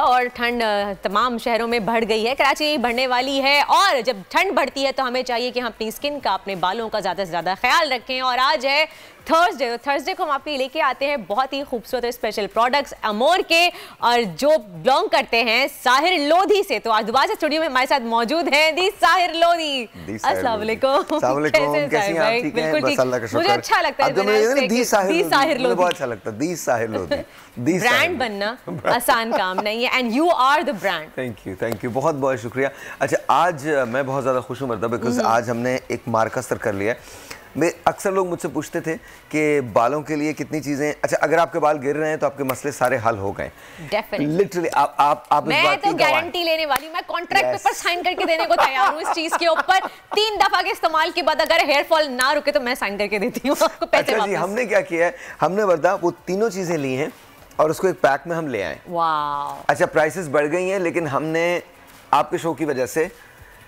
और ठंड तमाम शहरों में बढ़ गई है, कराची बढ़ने वाली है। और जब ठंड बढ़ती है तो हमें चाहिए कि हम अपनी स्किन का, अपने बालों का ज़्यादा से ज़्यादा ख्याल रखें। और आज है थर्सडे को हम आपके लेके आते हैं बहुत ही खूबसूरत और स्पेशल प्रोडक्ट्स अमोर के, और जो बिलोंग करते हैं साहिर लोधी से। तो आज दोबारा से स्टूडियो में हमारे साथ मौजूद हैं दी साहिर लोधी। अस्सलाम वालेकुम। कैसी हैं आप? ठीक हैं? बस अल्लाह का शुक्र। मुझे अच्छा लगता है दी साहिर लोधी, बहुत अच्छा लगता है दी साहिर लोधी। ब्रांड बनना आसान काम नहीं है, and you are the brand. Thank you, बहुत बहुत शुक्रिया। अच्छा, आज मैं बहुत ज़्यादा खुश हूँ मर्दा, बिकॉज आज हमने एक मार्का सर कर लिया है। मैं अक्सर लोग मुझसे पूछते थे कि बालों के लिए कितनी चीज़ें, अच्छा अगर आपके बाल गिर रहे हैं तो आपके मसले सारे हल हो गए। लिटरली आप मैं तो गारंटी लेने वाली हूँ, मैं कॉन्ट्रैक्ट पेपर साइन करके देने को तैयार हूँ इस चीज के ऊपर। 3 दफा के इस्तेमाल के बाद अगर हेयर फॉल ना रुके तो मैं साइन करके देती हूँ आपको पैसे वापस। हमने क्या किया है, हमने वर्दा वो तीनों चीजें ली हैं और उसको एक पैक में हम ले आए। वाह। अच्छा, प्राइसेस बढ़ गई हैं लेकिन हमने आपके शो की वजह से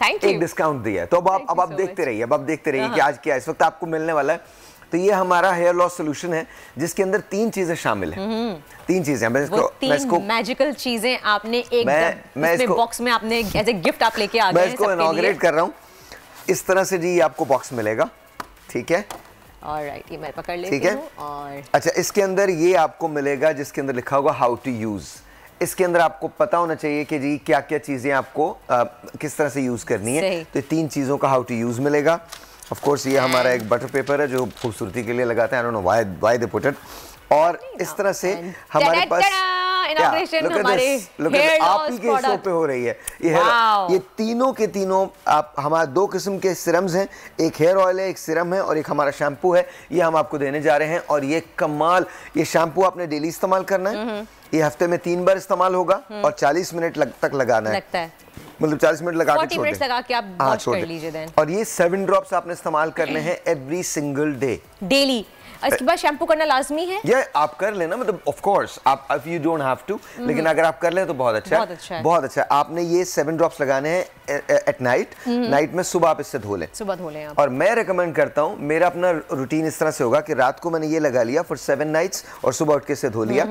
एक डिस्काउंट दिया है। तो अब आप देखते रहिए, कि आज क्या इस वक्त आपको मिलने वाला है। तो ये हमारा हेयर लॉस सोल्यूशन है जिसके अंदर 3 चीजें शामिल हैं। 3 चीजें हैं। मैं इसको मैजिकल चीजें आपने एक बॉक्स में आपने एज ए गिफ्ट आप लेके आ गए हैं। मैं इसको इनॉग्रेट कर रहा हूँ इस तरह से जी। आपको बॉक्स मिलेगा, ठीक है? ऑलराइट, ये मैं पकड़ लेती हूँ। और अच्छा, इसके अंदर ये आपको मिलेगा जिसके अंदर लिखा होगा हाउ टू यूज। इसके अंदर आपको पता होना चाहिए कि जी क्या क्या चीज़ें आपको किस तरह से यूज़ करनी है। तो 3 चीज़ों का हाउ टू यूज़ मिलेगा। ऑफ कोर्स ये हमारा एक बटर पेपर है जो खूबसूरती के लिए लगाते हैं। I don't know why they put it. और इस तरह से हमारे पास आप ही के शो पे हो रही है ये तीनों के तीनों। आप हमारे 2 किस्म के सिरम्स हैं, एक हेयर ऑयल है, एक सिरम है, और एक हमारा शैम्पू है। ये हम आपको देने जा रहे हैं। और ये कमाल, ये शैम्पू आपने डेली इस्तेमाल करना है। ये हफ्ते में 3 बार इस्तेमाल होगा और 40 मिनट तक लगाना है। मतलब 40 मिनट लगा के 40 मिनट लगा के आप वॉश कर लीजिए देन। और ये 7 ड्रॉप्स आपने इस्तेमाल करने हैं एवरी सिंगल डे, डेली। इसके बाद शैम्पू करना लाजमी है। ये आप कर लेना, मतलब ऑफ कोर्स आप if you don't have to, लेकिन अगर आप कर लें तो बहुत अच्छा है। बहुत अच्छा। आपने ये 7 ड्रॉप्स लगाने हैं एट नाइट। नाइट में सुबह आप इससे धो लें। आप। और मैं रेकमेंड करता हूँ, मेरा अपना रूटीन इस तरह से होगा कि रात को मैंने ये लगा लिया फॉर 7 नाइट्स और सुबह उठ के इसे धो लिया।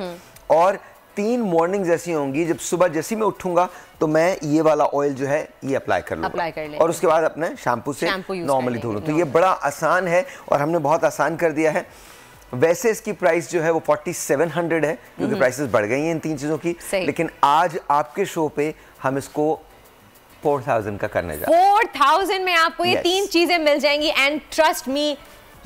और 3 मॉर्निंग्स ऐसी होंगी जब सुबह जैसे मैं उठूंगा तो मैं ये वाला ऑयल जो है ये अप्लाई कर लूँगा और उसके बाद अपने शैम्पू से नॉर्मली धो लूँ। तो ये बड़ा आसान है और हमने बहुत आसान कर दिया है। वैसे इसकी प्राइस जो है वो 4700 है क्योंकि प्राइसेस बढ़ गई हैं इन 3 चीज़ों की, लेकिन आज आपके शो पे हम इसको 4000 का करने जा रहे हैं। 4000 में आपको ये 3 चीजें मिल जाएंगी। एंड ट्रस्ट मी,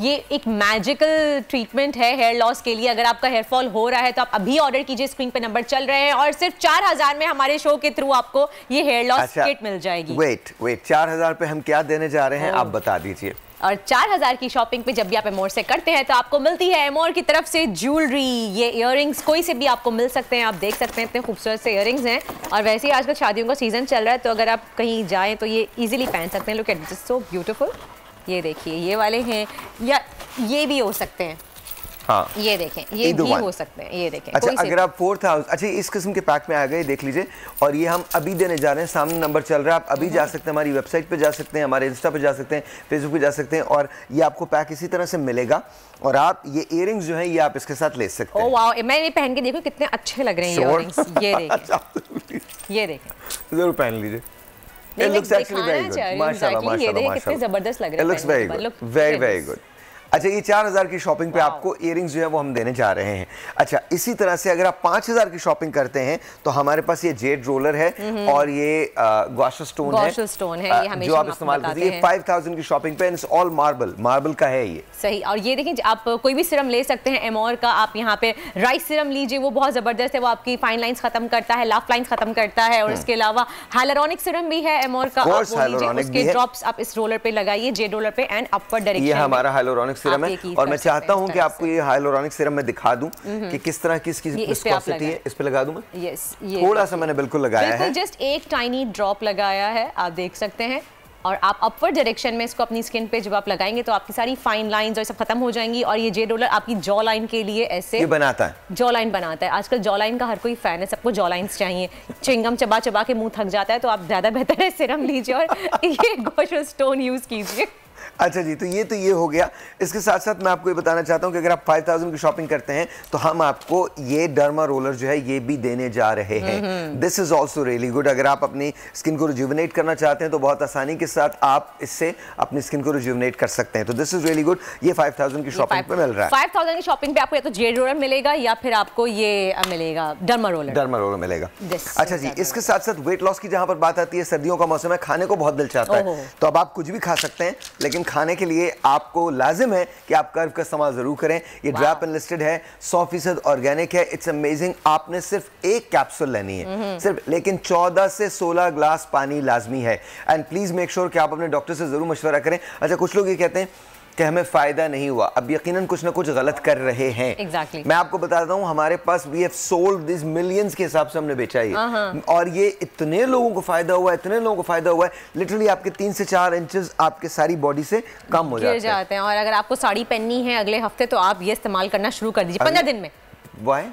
ये एक मैजिकल ट्रीटमेंट है हेयर लॉस के लिए। अगर आपका हेयर फॉल हो रहा है तो आप अभी ऑर्डर कीजिए, स्क्रीन पे नंबर चल रहे हैं। और सिर्फ 4000 में हमारे शो के थ्रू आपको ये हेयर लॉस किट मिल जाएगी। वेट 4000 पे हम क्या देने जा रहे हैं आप बता दीजिए। और 4000 की शॉपिंग पे जब भी आप एमोर से करते हैं तो आपको मिलती है एमोर की तरफ से ज्वेलरी। ये इयररिंग्स कोई से भी आपको मिल सकते हैं। आप देख सकते हैं इतने खूबसूरत से इयररिंग्स हैं। और वैसे ही आजकल शादियों का सीजन चल रहा है तो अगर आप कहीं जाएं तो ये इजीली पहन सकते हैं। Look at this, so beautiful. ये देखिए, ये वाले हैं, या ये भी हो सकते हैं। हाँ, ये देखें, ये भी हो सकते हैं। ये देखें। अच्छा, अगर आप 4000, अच्छा इस किस्म के पैक में आ गए, देख लीजिए। और ये हम अभी देने जा रहे हैं, सामने नंबर चल रहा है। आप अभी जा सकते हैं, हमारी वेबसाइट पे जा सकते हैं, हमारे इंस्टा पे जा सकते हैं, फेसबुक पे जा सकते हैं। और ये आपको पैक इसी तरह से मिलेगा। और आप ये इयररिंग्स जो हैं ये आप इसके साथ ले सकते हैं। ओह वाओ, मैं ये पहन के देखो कितने अच्छे लग रहे हैं इयररिंग्स। ये देखें, ये देखें, जरूर पहन लीजिए। It looks actually very good. माशाल्लाह, माशाल्लाह, कितने जबरदस्त लग रहे हैं। It looks very good, very good. अच्छा, ये 4000 की शॉपिंग पे आपको इयररिंग्स जो है वो हम देने जा रहे हैं। अच्छा, इसी तरह से अगर आप 5000 की शॉपिंग करते हैं तो हमारे पास ये जेड रोलर है और ये ग्वाशा स्टोन है ये हमेशा जो आप इस्तेमाल करते हैं। 5000 की शॉपिंग पे इट्स ऑल मार्बल का है ये। सही। और ये देखिए, आप कोई भी सिरम ले सकते हैं एमोर का। आप यहाँ पे राइस सिरम लीजिए, वो बहुत जबरदस्त है। वो आपकी फाइन लाइंस खत्म करता है, लाफ लाइंस खत्म करता है। और इसके अलावा हाइलुरोनिक सिरम भी है एमोर का, उसके ड्रॉप्स आप इस रोलर पे लगाइए, जेड रोलर पे, एंड अपवर्ड डायरेक्शन। ये हमारा हाइलुरोनिक सिरम है। और मैं चाहता हूं कि आपको ये हाइलुरोनिक सिरम में दिखा दूं कि किस तरह की इसकी विस्कोसिटी है। इस पे लगा दूं मैं? यस, थोड़ा सा मैंने बिल्कुल लगाया है, जस्ट एक टाइनी ड्रॉप लगाया है, आप देख सकते हैं। और आप अपवर्ड डायरेक्शन में इसको अपनी स्किन पे जब आप लगाएंगे तो आपकी सारी फाइन लाइंस और सब खत्म हो जाएंगी। और ये जेड रोलर आपकी जॉ लाइन के लिए ऐसे ये बनाता है, जॉ लाइन बनाता है। आजकल जॉ लाइन का हर कोई फैन है, सबको जॉ लाइन्स चाहिए। च्युइंगम चबा चबा के मुंह थक जाता है, तो आप ज्यादा बेहतर है सिरम लीजिए और ये गोशा स्टोन यूज कीजिए। अच्छा जी, तो ये हो गया। इसके साथ साथ मैं आपको ये बताना चाहता हूँ कि अगर आप 5000 की शॉपिंग करते हैं तो हम आपको ये डर्मा रोलर जो है ये भी देने जा रहे हैं। This is also really good. अगर आप अपनी स्किन को रिजुविनेट करना चाहते हैं तो बहुत आसानी के साथ आप इससे अपनी स्किन को रिजुविनेट कर सकते हैं। तो दिस इज रियली गुड। ये 5000 की शॉपिंग पे मिल रहा है। 5000 की शॉपिंग पे आपको या तो जेड रोलर मिलेगा या फिर आपको ये मिलेगा डर्मा रोलर मिलेगा। अच्छा जी, इसके साथ साथ वेट लॉस की जहां पर बात आती है, सर्दियों का मौसम है, खाने को बहुत दिल चाहता है, तो अब आप कुछ भी खा सकते हैं, लेकिन खाने के लिए आपको लाजिम है कि आप कर्व का इस्तेमाल जरूर करें। ये ड्रैप एनलिस्टेड है, 100% ऑर्गेनिक है। It's amazing. आपने सिर्फ एक कैप्सूल लेनी है सिर्फ, लेकिन 14 से 16 ग्लास पानी लाजमी है। एंड प्लीज मेक श्योर कि आप अपने डॉक्टर से जरूर मशवरा करें। अच्छा, कुछ लोग ये कहते हैं कि हमें फायदा नहीं हुआ, अब यकीनन कुछ ना कुछ गलत कर रहे हैं। Exactly. मैं आपको बताता हूं, हमारे पास we have sold this millions के हिसाब से हमने बेचा है, और ये इतने लोगों को फायदा हुआ है, इतने लोगों को फायदा हुआ है, लिटरली आपके 3 से 4 इंचेस आपके सारी बॉडी से कम हो जाते हैं। और अगर आपको साड़ी पहननी है अगले हफ्ते तो आप ये इस्तेमाल करना शुरू कर दीजिए 15 दिन में। वाई?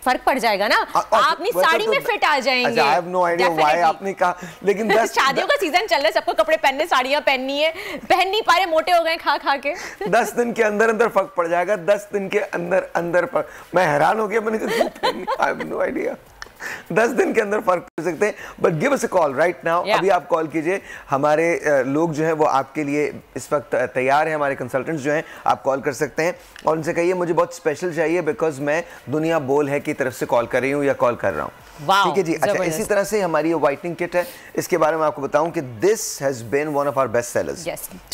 फर्क पड़ जाएगा ना, आप अपनी साड़ी में फिट आ जाएंगे। I have no idea why आपने कहा, लेकिन शादियों का सीजन चल रहा है, सबको कपड़े पहनने, साड़ियां पहननी है, पहन नहीं पा रहे, मोटे हो गए खा खा के। 10 दिन के अंदर अंदर फर्क पड़ जाएगा। 10 दिन के अंदर अंदर मैं हैरान हो गया, मैंने कहा I have no idea। 10 दिन के अंदर फर्क कर सकते हैं। But give us a call right now. अभी आप कॉल कीजिए। हमारे लोग जो हैं वो आपके लिए इस वक्त तैयार हैं, हमारे कंसल्टेंट्स जो हैं, आप कॉल कर सकते हैं और उनसे कहिए मुझे बहुत स्पेशल चाहिए, बिकॉज मैं दुनिया बोल है की तरफ से कॉल कर रही हूँ या कॉल कर रहा हूँ। ठीक है जी। अच्छा, इसी तरह से हमारी ये व्हाइटनिंग किट है, इसके बारे में आपको बताऊं कि this has been one of our best sellers.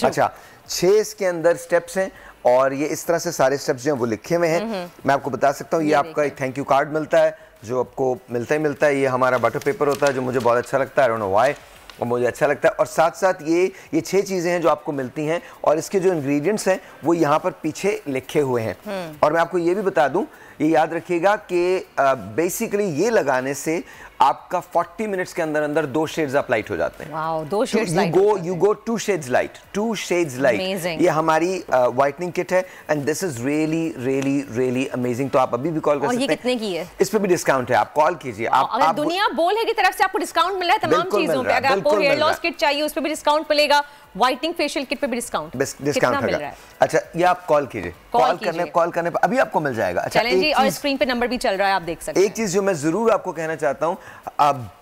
अच्छा, 6 इसके अंदर स्टेप्स हैं और ये इस तरह से सारे स्टेप्स जो हैं वो लिखे हुए हैं। मैं आपको बता सकता हूँ, ये आपका एक थैंक यू कार्ड मिलता है जो आपको मिलता ही मिलता है। ये हमारा बटर पेपर होता है जो मुझे बहुत अच्छा लगता है, आई डोंट नो व्हाई, और मुझे अच्छा लगता है। और साथ साथ ये 6 चीज़ें हैं जो आपको मिलती हैं और इसके जो इंग्रेडिएंट्स हैं वो यहाँ पर पीछे लिखे हुए हैं। और मैं आपको ये भी बता दूं, ये याद रखिएगा कि बेसिकली ये लगाने से आपका 40 मिनट्स के अंदर अंदर 2 शेड्स आप लाइट हो जाते हैं। Wow, 2 shades light. You go 2 shades light, 2 shades light. ये हमारी व्हाइटनिंग किट है and this is really really really amazing. तो आप अभी भी कॉल कर सकते हैं। और ये कितने की है? इस पे भी डिस्काउंट है, आप कॉल कीजिए। अगर दुनिया बोल है की तरफ से आपको डिस्काउंट मिल रहा है तमाम चीजों पे, अगर आपको हेयर लॉस किट चाहिए उस पे भी डिस्काउंट मिलेगा, व्हाइटनिंग फेशियल किट पे भी डिस्काउंट मिल रहा है। अच्छा, ये आप कॉल कीजिए, कॉल करने पर अभी आपको मिल जाएगा। अच्छा जी, और स्क्रीन पे नंबर भी चल रहा है, आप देख सकते हैं। एक चीज जो मैं जरूर आपको कहना चाहता हूँ,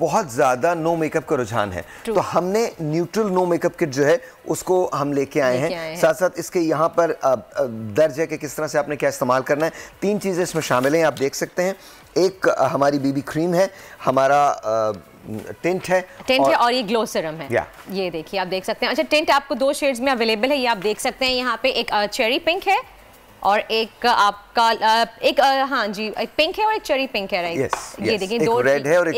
बहुत ज्यादा नो मेकअप का रुझान है, तो हमने न्यूट्रल नो मेकअप किट जो है उसको हम लेके आए हैं। साथ साथ इसके यहाँ पर दर्ज है कि किस तरह से आपने क्या इस्तेमाल करना है। 3 चीजें इसमें शामिल हैं, आप देख सकते हैं। एक हमारी बीबी क्रीम है, हमारा टिंट है और ये ग्लो सीरम है। ये देखिए, आप देख सकते हैं। अच्छा, टिंट आपको 2 शेड्स में अवेलेबल है, ये आप देख सकते हैं। यहाँ पे एक चेरी पिंक है और एक आपका हाँ जी, एक पिंक है और एक चेरी पिंक है, राइट? ये देखिए, 2 रेड है और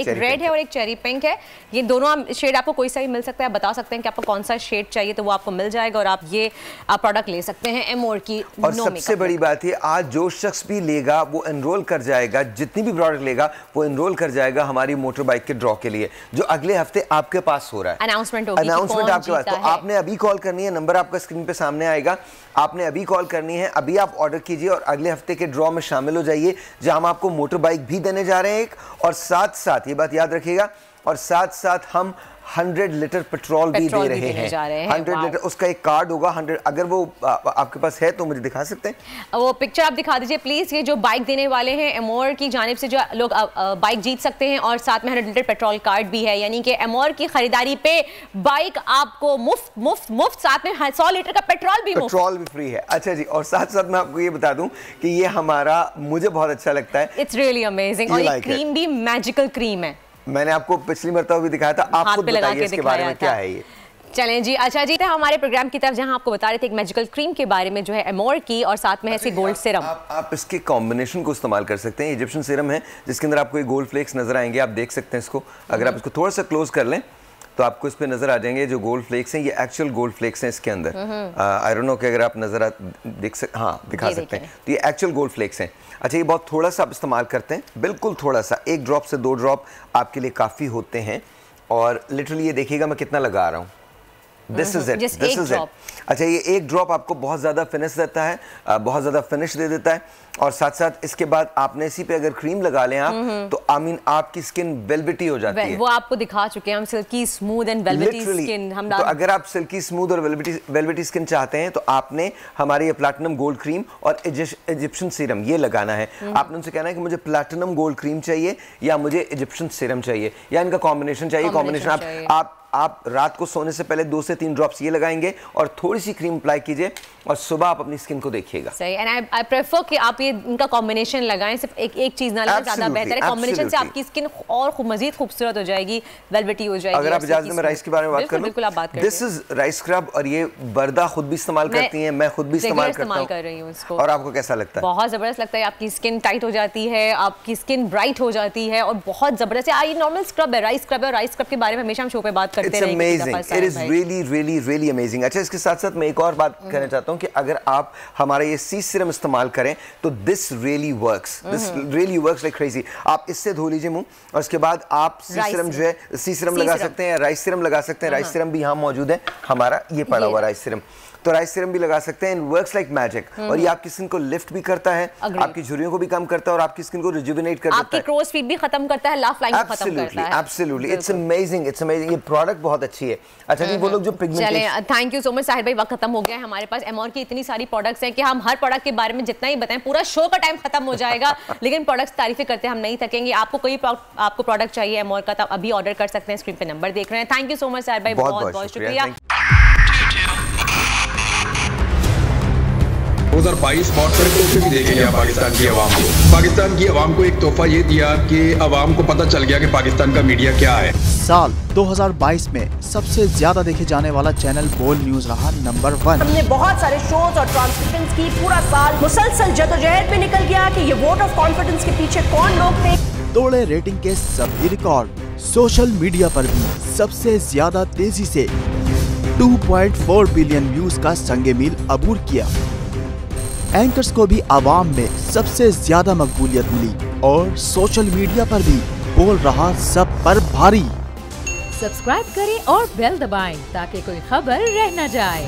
एक चेरी पिंक है। ये दोनों शेड आपको कोई सा भी मिल सकता है, आप बता सकते हैं कि आपको कौन सा शेड चाहिए तो वो आपको मिल जाएगा और आप ये प्रोडक्ट ले सकते हैं एमोर की। और सबसे बड़ी बात है, आज जो शख्स भी लेगा वो एनरोल कर जाएगा, जितनी भी प्रोडक्ट लेगा वो एनरोल कर जाएगा हमारी मोटर बाइक के ड्रॉ के लिए, जो अगले हफ्ते आपके पास हो रहा है। अनाउंसमेंट होगी, अनाउंसमेंट आपके पास। तो आपने अभी कॉल करनी है, नंबर आपका स्क्रीन पे सामने आएगा, आपने अभी कॉल करनी है, अभी आप ऑर्डर कीजिए और अगले हफ्ते के ड्रॉ में शामिल हो जाइए, जहां हम आपको मोटर बाइक भी देने जा रहे हैं एक, और साथ साथ ये बात याद रखिएगा, और साथ साथ हम 100 लीटर पेट्रोल भी दे रहे हैं। 100 लीटर, उसका एक कार्ड होगा 100। अगर वो आपके पास है तो मुझे दिखा सकते हैं, वो पिक्चर आप दिखा दीजिए प्लीज। ये जो बाइक देने वाले हैं एमोर की जानिब से, जो लोग बाइक जीत सकते हैं और साथ में 100 लीटर पेट्रोल कार्ड भी है, यानी कि एमोर की खरीदारी पे बाइक आपको मुफ्त मुफ्त मुफ्त, साथ में 100 लीटर का पेट्रोल भी फ्री है। अच्छा जी, और साथ साथ मैं आपको ये बता दूं कि ये हमारा, मुझे बहुत अच्छा लगता है, इट्स रियली अमेजिंग। और ये क्रीम भी मैजिकल क्रीम है, मैंने आपको पिछली मरतबा भी दिखाया था, आप खुद बताइए इसके बारे में क्या है ये। चलें जी। अच्छा जी, हमारे प्रोग्राम की तरफ जहां आपको बता रहे थे एक मैजिकल क्रीम के बारे में जो है एमोर की, और साथ में है इसकी गोल्ड सीरम। आप इसके कॉम्बिनेशन को इस्तेमाल कर सकते हैं। इजिप्शियन सीरम है जिसके अंदर आपको ये गोल्ड फ्लेक्स नजर आएंगे, आप देख सकते हैं इसको। अगर आप इसको थोड़ा सा क्लोज कर लें तो आपको इस पे नजर आ जाएंगे जो गोल्ड फ्लेक्स हैं, ये एक्चुअल गोल्ड फ्लेक्स हैं इसके अंदर। आई डोंट नो कि अगर आप नजर दिखा सकते हैं, तो ये एक्चुअल गोल्ड फ्लेक्स हैं। अच्छा, ये बहुत थोड़ा सा आप इस्तेमाल करते हैं, बिल्कुल थोड़ा सा, 1 ड्रॉप से 2 ड्रॉप आपके लिए काफ़ी होते हैं। और लिटरली ये देखिएगा मैं कितना लगा रहा हूँ, this is it, this is it. अच्छा, ये एक ड्रॉप आपको बहुत ज्यादा फिनिश देता है, बहुत ज्यादा फिनिश दे देता है, और साथ साथ इसके बाद आपने इसी पे अगर क्रीम लगा लें आप, तो आई मीन आपकी स्किन वेलवेटी हो जाती है। वो आपको दिखा चुके हैं हम, silkie smooth and velvety skin. हम तो अगर आप सिल्की स्मूथ और वेलवेटी स्किन चाहते हैं तो आपने हमारी ये प्लैटिनम गोल्ड क्रीम और इजिप्शियन सीरम ये लगाना है। आपने उनसे कहना है कि मुझे प्लैटिनम गोल्ड क्रीम चाहिए या मुझे इजिप्शियन सीरम चाहिए या इनका कॉम्बिनेशन चाहिए। कॉम्बिनेशन आप रात को सोने से पहले 2 से 3 ड्रॉप्स ये लगाएंगे और थोड़ी सी क्रीम अप्लाई कीजिए और सुबह आप अपनी स्किन को देखिएगा। सही, एंड आई प्रेफर कि आप ये इनका कॉम्बिनेशन लगाएं, सिर्फ एक चीज ना लगाएं, ज्यादा बेहतर है। कॉम्बिनेशन से आपकी स्किन और मजीद खूबसूरत हो जाएगी, वेलवेटी हो जाएगी। अगर आप इजाजत में राइस के बारे में बात करूं, बिल्कुल आप बात करें। दिस इज राइस स्क्रब, और ये बरदा खुद भी इस्तेमाल करती हैं, मैं खुद भी इस्तेमाल कर रही हूं इसको। और आपको कैसा लगता है? बहुत जबरदस्त लगता है। आपकी स्किन टाइट हो जाती है, आपकी स्किन ब्राइट हो जाती है और बहुत जबरदस्त है। ये नॉर्मल स्क्रब है, राइस स्क्रब है, और राइस स्क्रब के बारे में हमेशा हम शो पे बात करते रहेंगे। It is really, really, really amazing। अच्छा, इसके साथ साथ मैं एक और बात कहना चाहता हूँ कि अगर आप हमारा ये सी सीरम इस्तेमाल करें तो this really works like crazy। आप इससे धो लीजिए मुंह, और उसके बाद आप सी सीरम जो है, सी सीरम लगा सकते हैं, राइस सीरम लगा सकते हैं। राइस सीरम भी यहाँ मौजूद है, हमारा ये पड़ा हुआ राइस सीरम, तो राइस सीरम भी लगा सकते हैं। वर्क्स लाइक मैजिक, और ये आपकी स्किन को लिफ्ट भी करता है, आपकी झुर्रियों को भी कम करता है और आपकी स्किन को रिजुविनेट कर देता है, आपकी क्रोज फीट भी खत्म करता है, लाफ लाइन को खत्म करता है। Absolutely, it's amazing, it's amazing. ये प्रोडक्ट बहुत अच्छी है। अच्छा जी, वो लोग जो पिगमेंटेशन, चलें, thank you so much Sahir भाई, वक्त खत्म हो गया है हमारे पास। एमोर की इतनी सारी प्रोडक्ट्स हैं कि हम हर प्रोडक्ट के बारे में जितना ही बताएं पूरा शो का टाइम खत्म हो जाएगा, लेकिन प्रोडक्ट्स तारीफें करते हम नहीं थकेंगे। आपको कोई आपको प्रोडक्ट चाहिए एमोर का, तो आप अभी ऑर्डर कर सकते हैं, स्क्रीन पे नंबर देख रहे हैं। Thank you so much Sahir भाई, बहुत बहुत शुक्रिया। 2022 बहुत सारे तोहफे भी देखे गया पाकिस्तान की आवाम को। पाकिस्तान की आवाम को एक तोहफा ये दिया कि आवाम को पता चल गया कि पाकिस्तान का मीडिया क्या है। साल 2022 में सबसे ज्यादा देखे जाने वाला चैनल बोल न्यूज रहा नंबर 1। हमने बहुत सारे शोज और ट्रांसमिशंस की, पूरा साल मुसलसल जदोजहद में निकल गया कि ये वोट ऑफ कॉन्फिडेंस के पीछे कौन लोग थे। तोड़े रेटिंग के सभी रिकॉर्ड। सोशल मीडिया पर भी सबसे ज्यादा तेजी से 2.4 बिलियन व्यूज का संगे मील अबूर किया। एंकर्स को भी आवाम में सबसे ज्यादा मकबूलियत मिली और सोशल मीडिया पर भी बोल रहा सब पर भारी। सब्सक्राइब करें और बेल दबाएं ताकि कोई खबर रह न जाए।